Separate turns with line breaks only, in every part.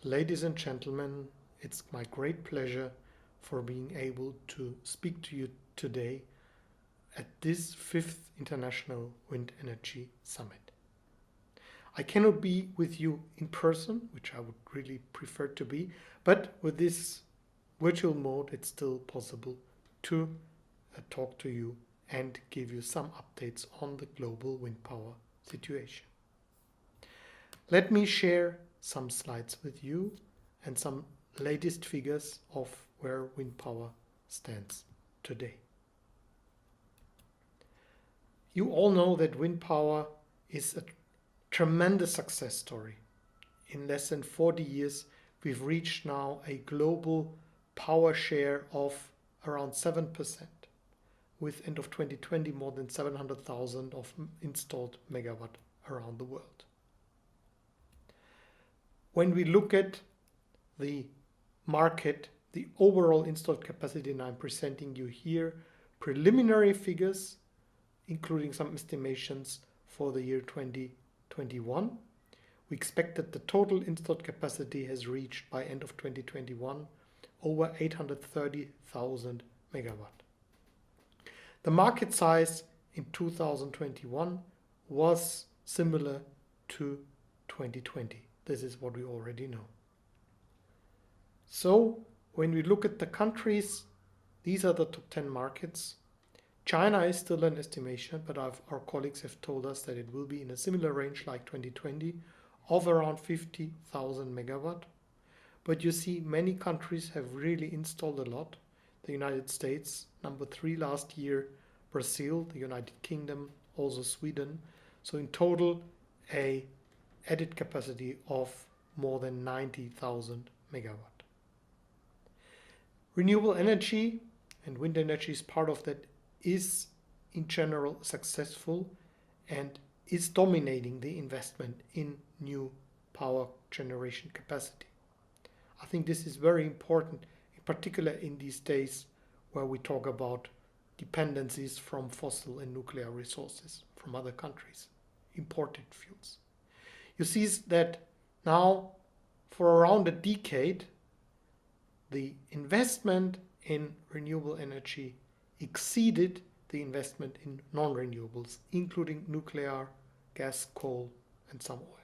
Ladies and gentlemen, it's my great pleasure for being able to speak to you today at this 5th International Wind Energy Summit. I cannot be with you in person, which I would really prefer to be, but with this virtual mode it's still possible to talk to you and give you some updates on the global wind power situation. Let me share some slides with you and some latest figures of where wind power stands today. You all know that wind power is a tremendous success story. In less than 40 years, we've reached now a global power share of around 7%, with end of 2020 more than 700,000 of installed megawatt around the world. When we look at the market, the overall installed capacity, and I'm presenting you here preliminary figures, including some estimations for the year 2021. We expect that the total installed capacity has reached by end of 2021 over 830,000 megawatt. The market size in 2021 was similar to 2020. This is what we already know. So when we look at the countries, these are the top 10 markets. China is still an estimation, but our colleagues have told us that it will be in a similar range like 2020 of around 50,000 megawatt. But you see many countries have really installed a lot. The United States, number 3 last year, Brazil, the United Kingdom, also Sweden. So in total, a added capacity of more than 90,000 megawatt. Renewable energy, and wind energy is part of that, is in general successful and is dominating the investment in new power generation capacity. I think this is very important, in particular in these days where we talk about dependencies from fossil and nuclear resources from other countries, imported fuels. You see that now for around a decade, the investment in renewable energy exceeded the investment in non-renewables, including nuclear, gas, coal, and some oil.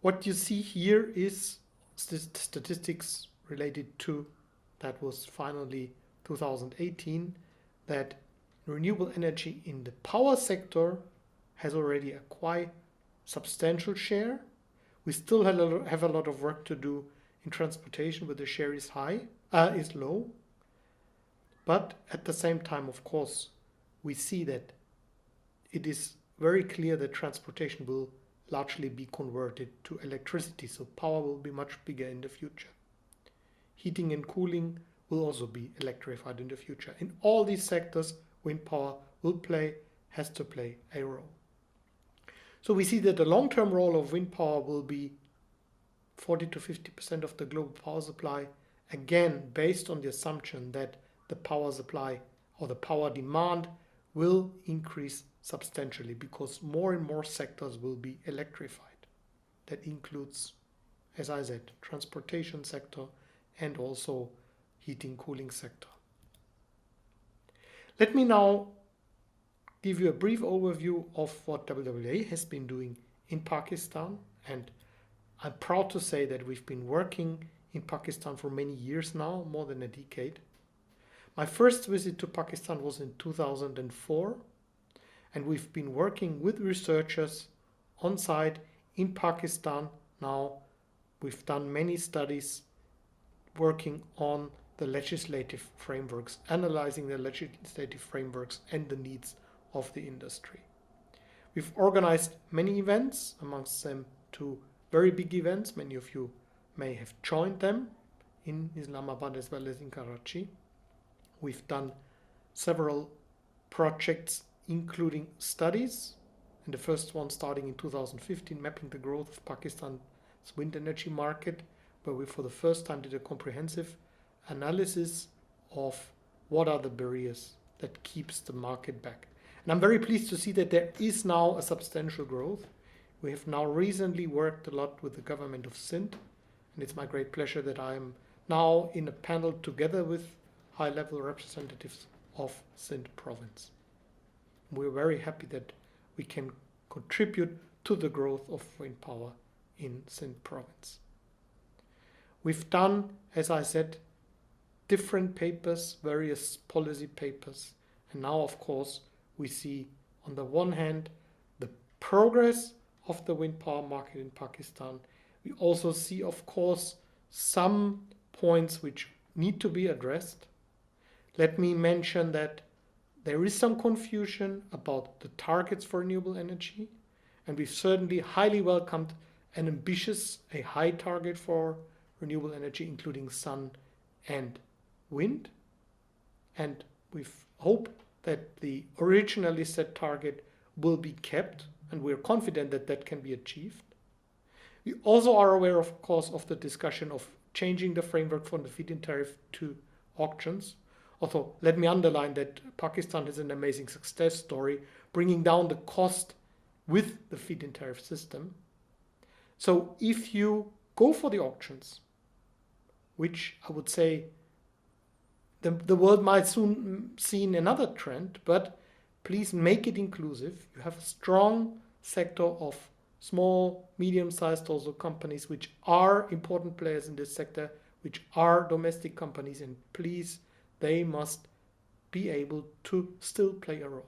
What you see here is statistics related to, that was finally 2018, that renewable energy in the power sector has already a quite substantial share. We still have a lot of work to do in transportation, where the share is low. But at the same time, of course, we see that it is very clear that transportation will largely be converted to electricity, so power will be much bigger in the future. Heating and cooling will also be electrified in the future. In all these sectors, wind power has to play a role. So we see that the long-term role of wind power will be 40 to 50% of the global power supply, again based on the assumption that the power supply or the power demand will increase substantially because more and more sectors will be electrified. That includes, as I said, transportation sector and also heating cooling sector. Let me now give you a brief overview of what WWEA has been doing in Pakistan, and I'm proud to say that we've been working in Pakistan for many years now, more than a decade. My first visit to Pakistan was in 2004, and we've been working with researchers on site in Pakistan. Now we've done many studies working on the legislative frameworks, analyzing the legislative frameworks and the needs of the industry. We've organized many events, amongst them 2 very big events. Many of you may have joined them in Islamabad as well as in Karachi. We've done several projects, including studies, and the first one starting in 2015, mapping the growth of Pakistan's wind energy market, where we for the first time did a comprehensive analysis of what are the barriers that keeps the market back. And I'm very pleased to see that there is now a substantial growth. We have now recently worked a lot with the government of Sindh, and it's my great pleasure that I am now in a panel together with high-level representatives of Sindh province. We're very happy that we can contribute to the growth of wind power in Sindh province. We've done, as I said, different papers, various policy papers, and now of course we see on the one hand the progress of the wind power market in Pakistan. We also see of course some points which need to be addressed. Let me mention that there is some confusion about the targets for renewable energy, and we've certainly highly welcomed an ambitious, a high target for renewable energy, including sun and wind. And we hope that the originally set target will be kept, and we're confident that that can be achieved. We also are aware, of course, of the discussion of changing the framework from the feed-in tariff to auctions. Although, let me underline that Pakistan is an amazing success story, bringing down the cost with the feed-in tariff system. So if you go for the auctions, which I would say the world might soon see another trend, but please make it inclusive. You have a strong sector of small, medium-sized also companies which are important players in this sector, which are domestic companies, and please, they must be able to still play a role.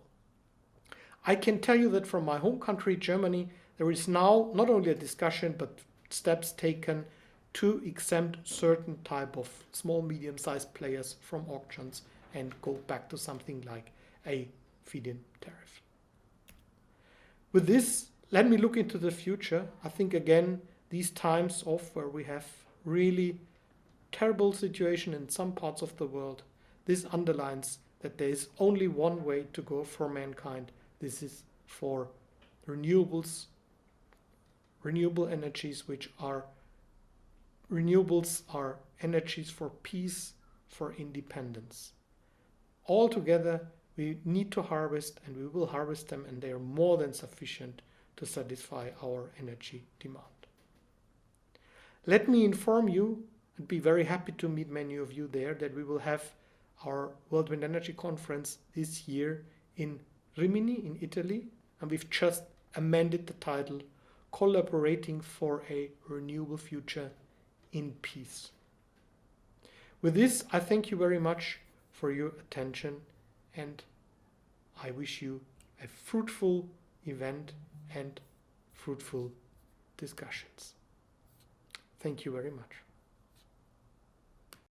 I can tell you that from my home country, Germany, there is now not only a discussion but steps taken to exempt certain type of small, medium-sized players from auctions and go back to something like a feed-in tariff. With this, let me look into the future. I think again, these times of where we have really terrible situation in some parts of the world, this underlines that there is only one way to go for mankind. This is for renewables, renewable energies, which are renewables are energies for peace, for independence. Altogether, we need to harvest, and we will harvest them, and they are more than sufficient to satisfy our energy demand. Let me inform you, and be very happy to meet many of you there, that we will have our World Wind Energy Conference this year in Rimini in Italy, and we've just amended the title, Collaborating for a Renewable Future in Peace. With this, I thank you very much for your attention, and I wish you a fruitful event and fruitful discussions. Thank you very much.